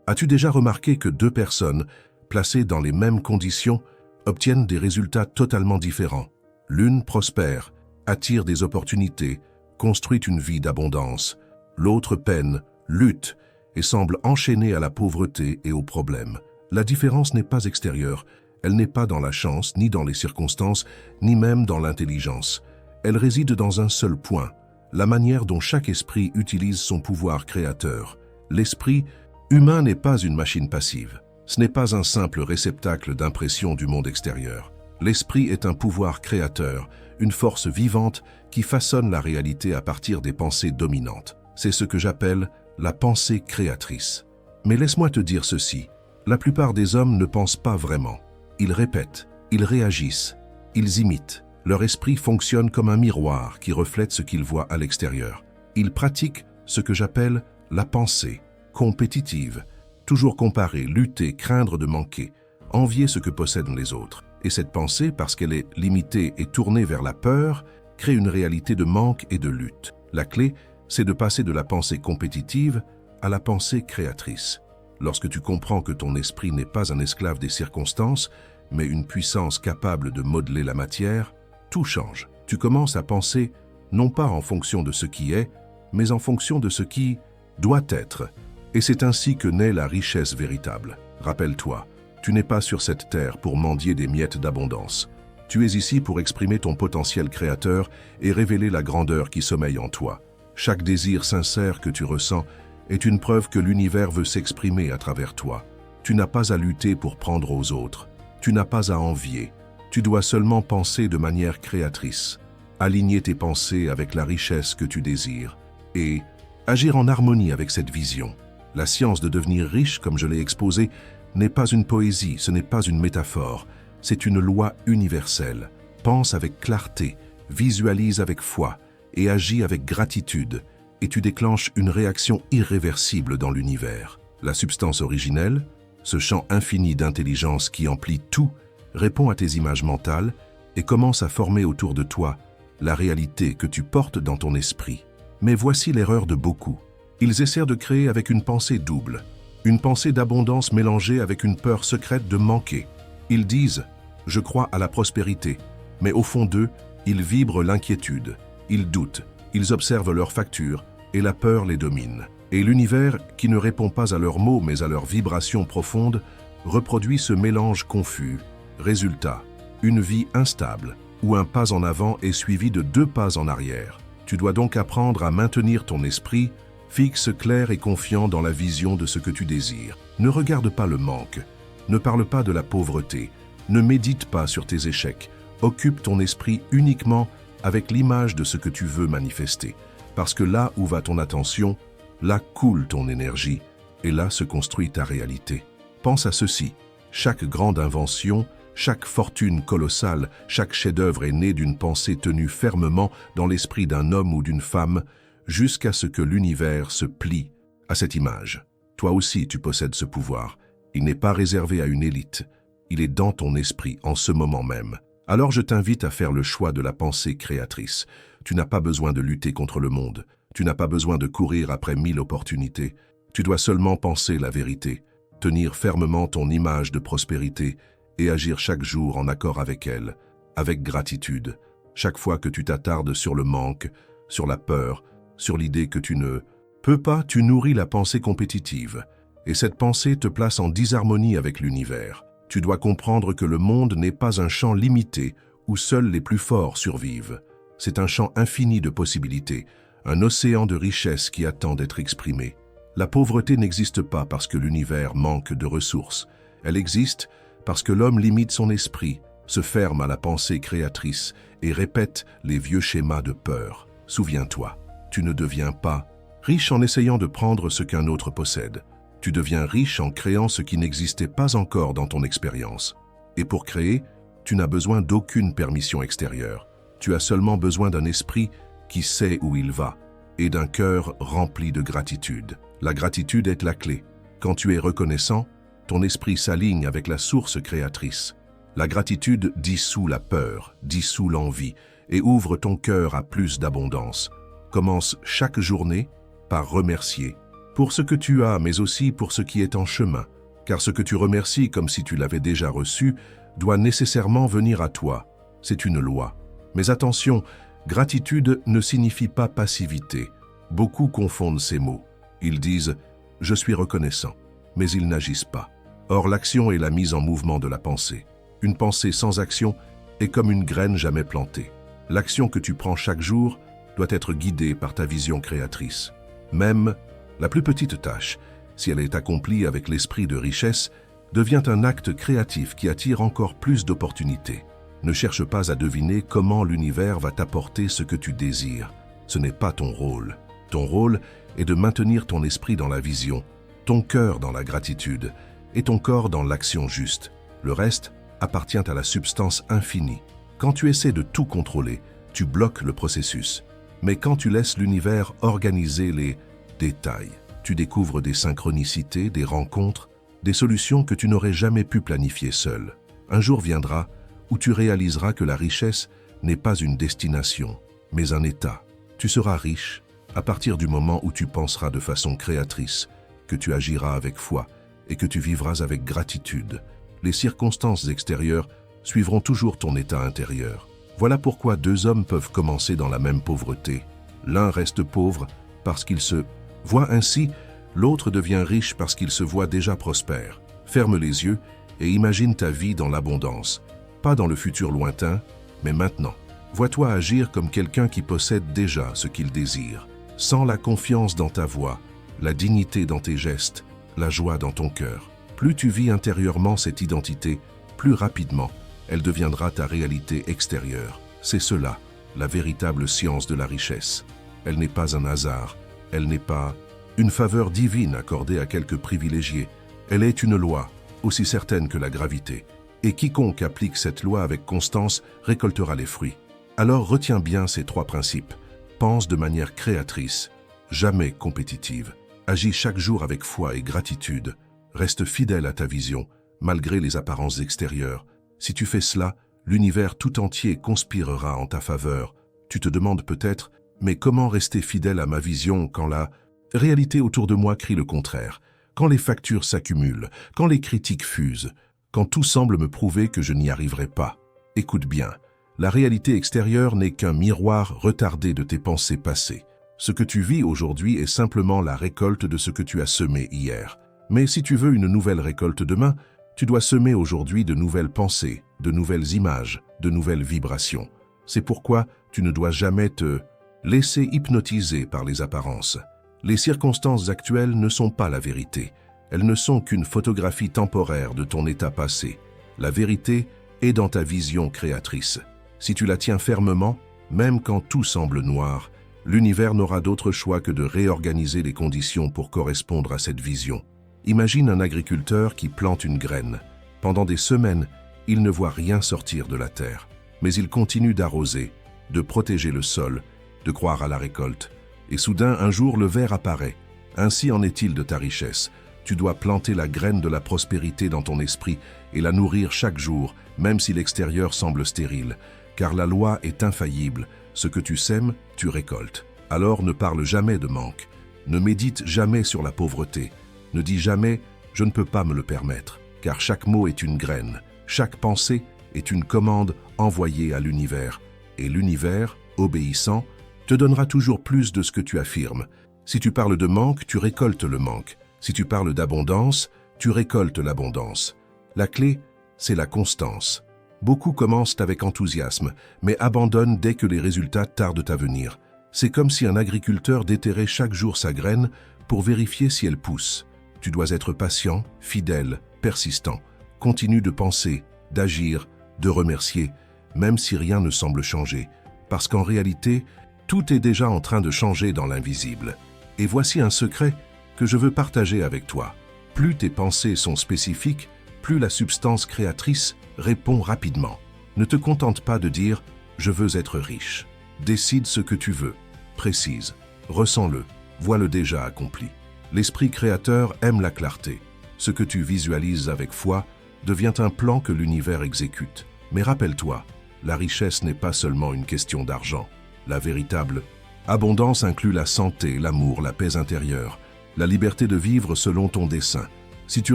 As-tu déjà remarqué que deux personnes, placées dans les mêmes conditions, obtiennent des résultats totalement différents? L'une prospère, attire des opportunités, construit une vie d'abondance. L'autre peine, lutte et semble enchaînée à la pauvreté et aux problèmes. La différence n'est pas extérieure, elle n'est pas dans la chance, ni dans les circonstances, ni même dans l'intelligence. Elle réside dans un seul point, la manière dont chaque esprit utilise son pouvoir créateur. L'esprit humain n'est pas une machine passive. Ce n'est pas un simple réceptacle d'impression du monde extérieur. L'esprit est un pouvoir créateur, une force vivante qui façonne la réalité à partir des pensées dominantes. C'est ce que j'appelle la pensée créatrice. Mais laisse-moi te dire ceci, la plupart des hommes ne pensent pas vraiment. Ils répètent, ils réagissent, ils imitent. Leur esprit fonctionne comme un miroir qui reflète ce qu'ils voient à l'extérieur. Ils pratiquent ce que j'appelle la pensée compétitive. Toujours comparer, lutter, craindre de manquer, envier ce que possèdent les autres. Et cette pensée, parce qu'elle est limitée et tournée vers la peur, crée une réalité de manque et de lutte. La clé, c'est de passer de la pensée compétitive à la pensée créatrice. Lorsque tu comprends que ton esprit n'est pas un esclave des circonstances, mais une puissance capable de modeler la matière, tout change. Tu commences à penser non pas en fonction de ce qui est, mais en fonction de ce qui doit être. Et c'est ainsi que naît la richesse véritable. Rappelle-toi, tu n'es pas sur cette terre pour mendier des miettes d'abondance. Tu es ici pour exprimer ton potentiel créateur et révéler la grandeur qui sommeille en toi. Chaque désir sincère que tu ressens est une preuve que l'univers veut s'exprimer à travers toi. Tu n'as pas à lutter pour prendre aux autres. Tu n'as pas à envier. Tu dois seulement penser de manière créatrice, aligner tes pensées avec la richesse que tu désires et agir en harmonie avec cette vision. La science de devenir riche, comme je l'ai exposé, n'est pas une poésie, ce n'est pas une métaphore, c'est une loi universelle. Pense avec clarté, visualise avec foi et agis avec gratitude, et tu déclenches une réaction irréversible dans l'univers. La substance originelle, ce champ infini d'intelligence qui emplit tout, répond à tes images mentales et commence à former autour de toi la réalité que tu portes dans ton esprit. Mais voici l'erreur de beaucoup. Ils essaient de créer avec une pensée double, une pensée d'abondance mélangée avec une peur secrète de manquer. Ils disent « je crois à la prospérité », mais au fond d'eux, ils vibrent l'inquiétude, ils doutent, ils observent leurs factures et la peur les domine. Et l'univers, qui ne répond pas à leurs mots mais à leurs vibrations profondes, reproduit ce mélange confus. Résultat, une vie instable, où un pas en avant est suivi de 2 pas en arrière. Tu dois donc apprendre à maintenir ton esprit fixe, clair et confiant dans la vision de ce que tu désires. Ne regarde pas le manque, ne parle pas de la pauvreté, ne médite pas sur tes échecs. Occupe ton esprit uniquement avec l'image de ce que tu veux manifester. Parce que là où va ton attention, là coule ton énergie et là se construit ta réalité. Pense à ceci, chaque grande invention, chaque fortune colossale, chaque chef-d'œuvre est né d'une pensée tenue fermement dans l'esprit d'un homme ou d'une femme, jusqu'à ce que l'univers se plie à cette image. Toi aussi, tu possèdes ce pouvoir. Il n'est pas réservé à une élite. Il est dans ton esprit en ce moment même. Alors je t'invite à faire le choix de la pensée créatrice. Tu n'as pas besoin de lutter contre le monde. Tu n'as pas besoin de courir après 1000 opportunités. Tu dois seulement penser la vérité, tenir fermement ton image de prospérité et agir chaque jour en accord avec elle, avec gratitude. Chaque fois que tu t'attardes sur le manque, sur la peur, sur l'idée que tu ne peux pas, tu nourris la pensée compétitive. Et cette pensée te place en disharmonie avec l'univers. Tu dois comprendre que le monde n'est pas un champ limité où seuls les plus forts survivent. C'est un champ infini de possibilités, un océan de richesses qui attend d'être exprimé. La pauvreté n'existe pas parce que l'univers manque de ressources. Elle existe parce que l'homme limite son esprit, se ferme à la pensée créatrice et répète les vieux schémas de peur. Souviens-toi, tu ne deviens pas riche en essayant de prendre ce qu'un autre possède. Tu deviens riche en créant ce qui n'existait pas encore dans ton expérience. Et pour créer, tu n'as besoin d'aucune permission extérieure. Tu as seulement besoin d'un esprit qui sait où il va et d'un cœur rempli de gratitude. La gratitude est la clé. Quand tu es reconnaissant, ton esprit s'aligne avec la source créatrice. La gratitude dissout la peur, dissout l'envie et ouvre ton cœur à plus d'abondance. Commence chaque journée par remercier, pour ce que tu as, mais aussi pour ce qui est en chemin, car ce que tu remercies comme si tu l'avais déjà reçu doit nécessairement venir à toi. C'est une loi. Mais attention, gratitude ne signifie pas passivité. Beaucoup confondent ces mots. Ils disent « je suis reconnaissant », mais ils n'agissent pas. Or, l'action est la mise en mouvement de la pensée. Une pensée sans action est comme une graine jamais plantée. L'action que tu prends chaque jour doit être guidée par ta vision créatrice. Même la plus petite tâche, si elle est accomplie avec l'esprit de richesse, devient un acte créatif qui attire encore plus d'opportunités. Ne cherche pas à deviner comment l'univers va t'apporter ce que tu désires. Ce n'est pas ton rôle. Ton rôle est de maintenir ton esprit dans la vision, ton cœur dans la gratitude et ton corps dans l'action juste. Le reste appartient à la substance infinie. Quand tu essaies de tout contrôler, tu bloques le processus. Mais quand tu laisses l'univers organiser les détails, tu découvres des synchronicités, des rencontres, des solutions que tu n'aurais jamais pu planifier seul. Un jour viendra où tu réaliseras que la richesse n'est pas une destination, mais un état. Tu seras riche à partir du moment où tu penseras de façon créatrice, que tu agiras avec foi et que tu vivras avec gratitude. Les circonstances extérieures suivront toujours ton état intérieur. Voilà pourquoi deux hommes peuvent commencer dans la même pauvreté. L'un reste pauvre parce qu'il se voit ainsi, l'autre devient riche parce qu'il se voit déjà prospère. Ferme les yeux et imagine ta vie dans l'abondance. Pas dans le futur lointain, mais maintenant. Vois-toi agir comme quelqu'un qui possède déjà ce qu'il désire. Sens la confiance dans ta voix, la dignité dans tes gestes, la joie dans ton cœur. Plus tu vis intérieurement cette identité, plus rapidement, elle deviendra ta réalité extérieure. C'est cela, la véritable science de la richesse. Elle n'est pas un hasard, elle n'est pas une faveur divine accordée à quelques privilégiés. Elle est une loi, aussi certaine que la gravité. Et quiconque applique cette loi avec constance récoltera les fruits. Alors retiens bien ces trois principes. Pense de manière créatrice, jamais compétitive. Agis chaque jour avec foi et gratitude. Reste fidèle à ta vision, malgré les apparences extérieures. Si tu fais cela, l'univers tout entier conspirera en ta faveur. Tu te demandes peut-être, mais comment rester fidèle à ma vision quand la réalité autour de moi crie le contraire, quand les factures s'accumulent, quand les critiques fusent, quand tout semble me prouver que je n'y arriverai pas? Écoute bien, la réalité extérieure n'est qu'un miroir retardé de tes pensées passées. Ce que tu vis aujourd'hui est simplement la récolte de ce que tu as semé hier. Mais si tu veux une nouvelle récolte demain, tu dois semer aujourd'hui de nouvelles pensées, de nouvelles images, de nouvelles vibrations. C'est pourquoi tu ne dois jamais te laisser hypnotiser par les apparences. Les circonstances actuelles ne sont pas la vérité. Elles ne sont qu'une photographie temporaire de ton état passé. La vérité est dans ta vision créatrice. Si tu la tiens fermement, même quand tout semble noir, l'univers n'aura d'autre choix que de réorganiser les conditions pour correspondre à cette vision. Imagine un agriculteur qui plante une graine. Pendant des semaines, il ne voit rien sortir de la terre. Mais il continue d'arroser, de protéger le sol, de croire à la récolte. Et soudain, un jour, le ver apparaît. Ainsi en est-il de ta richesse. Tu dois planter la graine de la prospérité dans ton esprit et la nourrir chaque jour, même si l'extérieur semble stérile. Car la loi est infaillible. Ce que tu sèmes, tu récoltes. Alors ne parle jamais de manque. Ne médite jamais sur la pauvreté. Ne dis jamais « je ne peux pas me le permettre », car chaque mot est une graine. Chaque pensée est une commande envoyée à l'univers. Et l'univers, obéissant, te donnera toujours plus de ce que tu affirmes. Si tu parles de manque, tu récoltes le manque. Si tu parles d'abondance, tu récoltes l'abondance. La clé, c'est la constance. Beaucoup commencent avec enthousiasme, mais abandonnent dès que les résultats tardent à venir. C'est comme si un agriculteur déterrait chaque jour sa graine pour vérifier si elle pousse. Tu dois être patient, fidèle, persistant. Continue de penser, d'agir, de remercier, même si rien ne semble changer. Parce qu'en réalité, tout est déjà en train de changer dans l'invisible. Et voici un secret que je veux partager avec toi. Plus tes pensées sont spécifiques, plus la substance créatrice répond rapidement. Ne te contente pas de dire « je veux être riche ». Décide ce que tu veux, précise, ressens-le, vois-le déjà accompli. L'esprit créateur aime la clarté. Ce que tu visualises avec foi devient un plan que l'univers exécute. Mais rappelle-toi, la richesse n'est pas seulement une question d'argent. La véritable abondance inclut la santé, l'amour, la paix intérieure. la liberté de vivre selon ton dessein. Si tu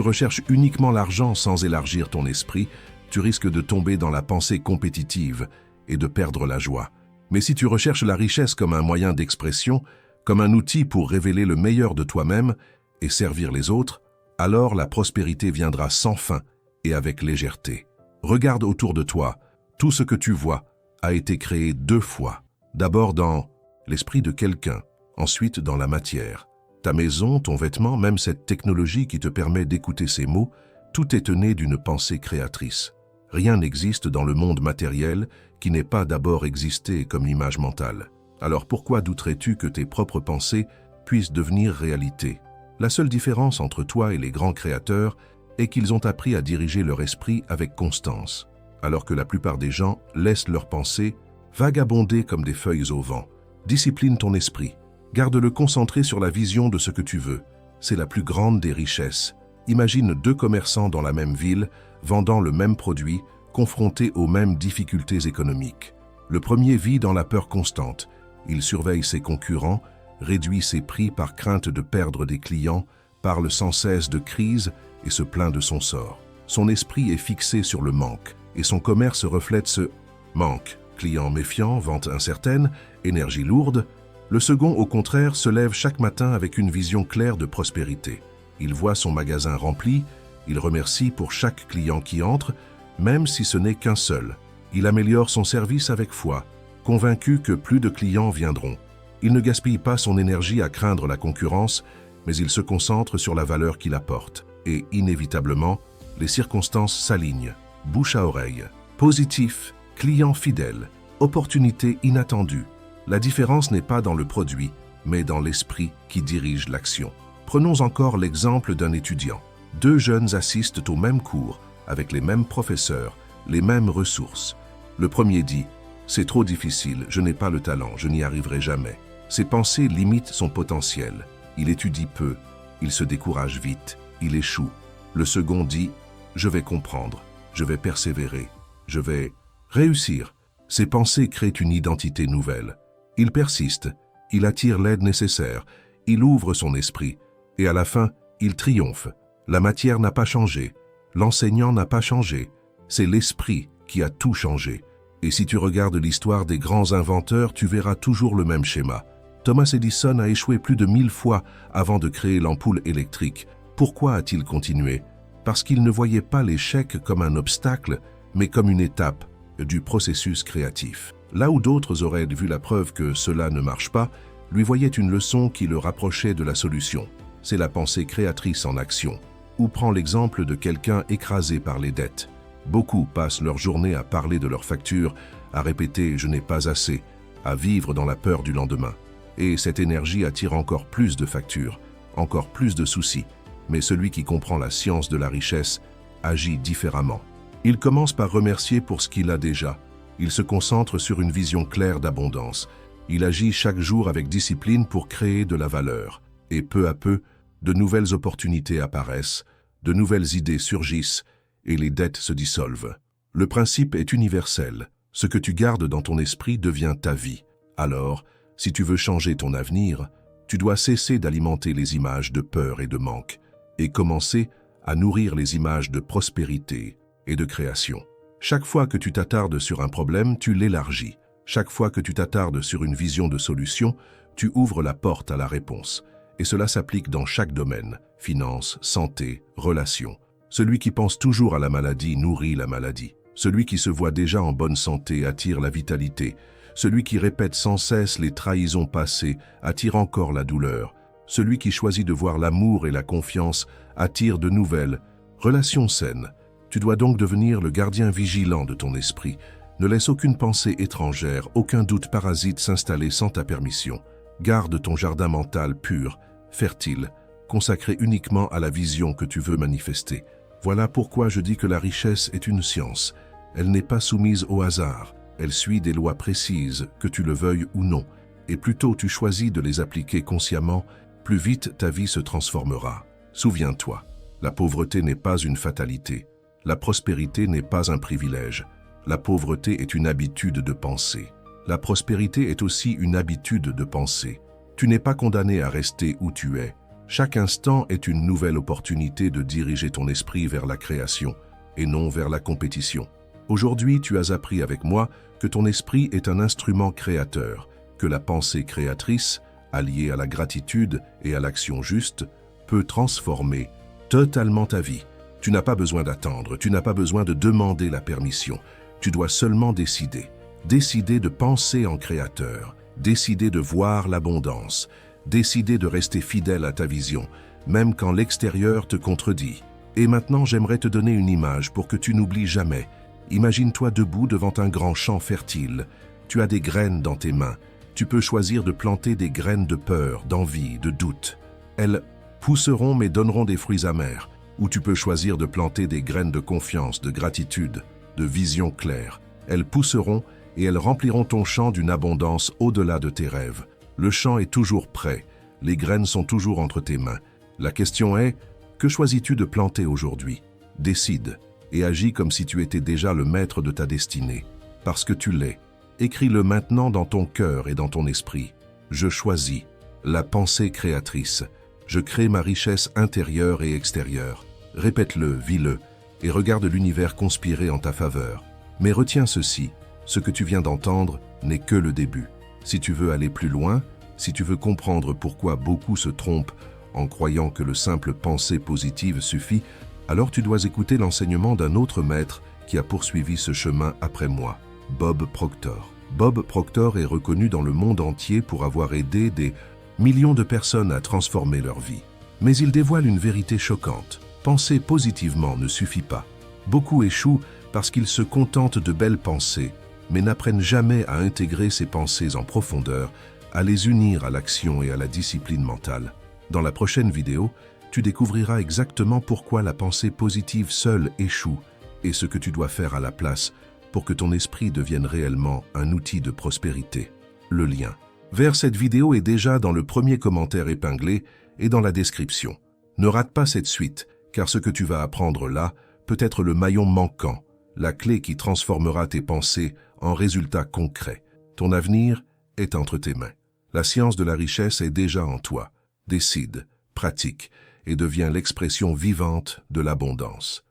recherches uniquement l'argent sans élargir ton esprit, tu risques de tomber dans la pensée compétitive et de perdre la joie. Mais si tu recherches la richesse comme un moyen d'expression, comme un outil pour révéler le meilleur de toi-même et servir les autres, alors la prospérité viendra sans fin et avec légèreté. Regarde autour de toi, tout ce que tu vois a été créé 2 fois. D'abord dans l'esprit de quelqu'un, ensuite dans la matière. Ta maison, ton vêtement, même cette technologie qui te permet d'écouter ces mots, tout est né d'une pensée créatrice. Rien n'existe dans le monde matériel qui n'ait pas d'abord existé comme image mentale. Alors pourquoi douterais-tu que tes propres pensées puissent devenir réalité? La seule différence entre toi et les grands créateurs est qu'ils ont appris à diriger leur esprit avec constance, alors que la plupart des gens laissent leurs pensées vagabonder comme des feuilles au vent. Discipline ton esprit. Garde-le concentré sur la vision de ce que tu veux. C'est la plus grande des richesses. Imagine 2 commerçants dans la même ville, vendant le même produit, confrontés aux mêmes difficultés économiques. Le premier vit dans la peur constante. Il surveille ses concurrents, réduit ses prix par crainte de perdre des clients, parle sans cesse de crise et se plaint de son sort. Son esprit est fixé sur le manque et son commerce reflète ce manque. Clients méfiants, vente incertaine, énergie lourde. Le second, au contraire, se lève chaque matin avec une vision claire de prospérité. Il voit son magasin rempli, il remercie pour chaque client qui entre, même si ce n'est qu'un seul. Il améliore son service avec foi, convaincu que plus de clients viendront. Il ne gaspille pas son énergie à craindre la concurrence, mais il se concentre sur la valeur qu'il apporte. Et inévitablement, les circonstances s'alignent. Bouche à oreille. Positif, client fidèle, opportunité inattendue. La différence n'est pas dans le produit, mais dans l'esprit qui dirige l'action. Prenons encore l'exemple d'un étudiant. 2 jeunes assistent au même cours, avec les mêmes professeurs, les mêmes ressources. Le premier dit « C'est trop difficile, je n'ai pas le talent, je n'y arriverai jamais ». Ses pensées limitent son potentiel. Il étudie peu, il se décourage vite, il échoue. Le second dit « Je vais comprendre, je vais persévérer, je vais réussir ». Ses pensées créent une identité nouvelle. Il persiste, il attire l'aide nécessaire, il ouvre son esprit, et à la fin, il triomphe. La matière n'a pas changé, l'enseignant n'a pas changé, c'est l'esprit qui a tout changé. Et si tu regardes l'histoire des grands inventeurs, tu verras toujours le même schéma. Thomas Edison a échoué plus de 1000 fois avant de créer l'ampoule électrique. Pourquoi a-t-il continué? Parce qu'il ne voyait pas l'échec comme un obstacle, mais comme une étape du processus créatif. Là où d'autres auraient vu la preuve que cela ne marche pas, lui voyaient une leçon qui le rapprochait de la solution. C'est la pensée créatrice en action. Ou prends l'exemple de quelqu'un écrasé par les dettes. Beaucoup passent leur journée à parler de leurs factures, à répéter « je n'ai pas assez », à vivre dans la peur du lendemain. Et cette énergie attire encore plus de factures, encore plus de soucis. Mais celui qui comprend la science de la richesse agit différemment. Il commence par remercier pour ce qu'il a déjà. Il se concentre sur une vision claire d'abondance. Il agit chaque jour avec discipline pour créer de la valeur. Et peu à peu, de nouvelles opportunités apparaissent, de nouvelles idées surgissent et les dettes se dissolvent. Le principe est universel. Ce que tu gardes dans ton esprit devient ta vie. Alors, si tu veux changer ton avenir, tu dois cesser d'alimenter les images de peur et de manque et commencer à nourrir les images de prospérité et de création. Chaque fois que tu t'attardes sur un problème, tu l'élargis. Chaque fois que tu t'attardes sur une vision de solution, tu ouvres la porte à la réponse. Et cela s'applique dans chaque domaine, finances, santé, relations. Celui qui pense toujours à la maladie nourrit la maladie. Celui qui se voit déjà en bonne santé attire la vitalité. Celui qui répète sans cesse les trahisons passées attire encore la douleur. Celui qui choisit de voir l'amour et la confiance attire de nouvelles relations saines. Tu dois donc devenir le gardien vigilant de ton esprit. Ne laisse aucune pensée étrangère, aucun doute parasite s'installer sans ta permission. Garde ton jardin mental pur, fertile, consacré uniquement à la vision que tu veux manifester. Voilà pourquoi je dis que la richesse est une science. Elle n'est pas soumise au hasard. Elle suit des lois précises, que tu le veuilles ou non. Et plus tôt tu choisis de les appliquer consciemment, plus vite ta vie se transformera. Souviens-toi, la pauvreté n'est pas une fatalité. La prospérité n'est pas un privilège. La pauvreté est une habitude de penser. La prospérité est aussi une habitude de penser. Tu n'es pas condamné à rester où tu es. Chaque instant est une nouvelle opportunité de diriger ton esprit vers la création et non vers la compétition. Aujourd'hui, tu as appris avec moi que ton esprit est un instrument créateur, que la pensée créatrice, alliée à la gratitude et à l'action juste, peut transformer totalement ta vie. Tu n'as pas besoin d'attendre, tu n'as pas besoin de demander la permission. Tu dois seulement décider. Décider de penser en créateur, décider de voir l'abondance, décider de rester fidèle à ta vision, même quand l'extérieur te contredit. Et maintenant, j'aimerais te donner une image pour que tu n'oublies jamais. Imagine-toi debout devant un grand champ fertile. Tu as des graines dans tes mains. Tu peux choisir de planter des graines de peur, d'envie, de doute. Elles pousseront mais donneront des fruits amers. Ou tu peux choisir de planter des graines de confiance, de gratitude, de vision claire. Elles pousseront et elles rempliront ton champ d'une abondance au-delà de tes rêves. Le champ est toujours prêt. Les graines sont toujours entre tes mains. La question est, que choisis-tu de planter aujourd'hui? Décide et agis comme si tu étais déjà le maître de ta destinée. Parce que tu l'es. Écris-le maintenant dans ton cœur et dans ton esprit. Je choisis la pensée créatrice. Je crée ma richesse intérieure et extérieure. Répète-le, vis-le, et regarde l'univers conspirer en ta faveur. Mais retiens ceci, ce que tu viens d'entendre n'est que le début. Si tu veux aller plus loin, si tu veux comprendre pourquoi beaucoup se trompent en croyant que le simple pensée positive suffit, alors tu dois écouter l'enseignement d'un autre maître qui a poursuivi ce chemin après moi, Bob Proctor. Bob Proctor est reconnu dans le monde entier pour avoir aidé des millions de personnes à transformer leur vie. Mais il dévoile une vérité choquante. Penser positivement ne suffit pas. Beaucoup échouent parce qu'ils se contentent de belles pensées, mais n'apprennent jamais à intégrer ces pensées en profondeur, à les unir à l'action et à la discipline mentale. Dans la prochaine vidéo, tu découvriras exactement pourquoi la pensée positive seule échoue et ce que tu dois faire à la place pour que ton esprit devienne réellement un outil de prospérité. Le lien vers cette vidéo est déjà dans le premier commentaire épinglé et dans la description. Ne rate pas cette suite, car ce que tu vas apprendre là peut être le maillon manquant, la clé qui transformera tes pensées en résultats concrets. Ton avenir est entre tes mains. La science de la richesse est déjà en toi. Décide, pratique et deviens l'expression vivante de l'abondance.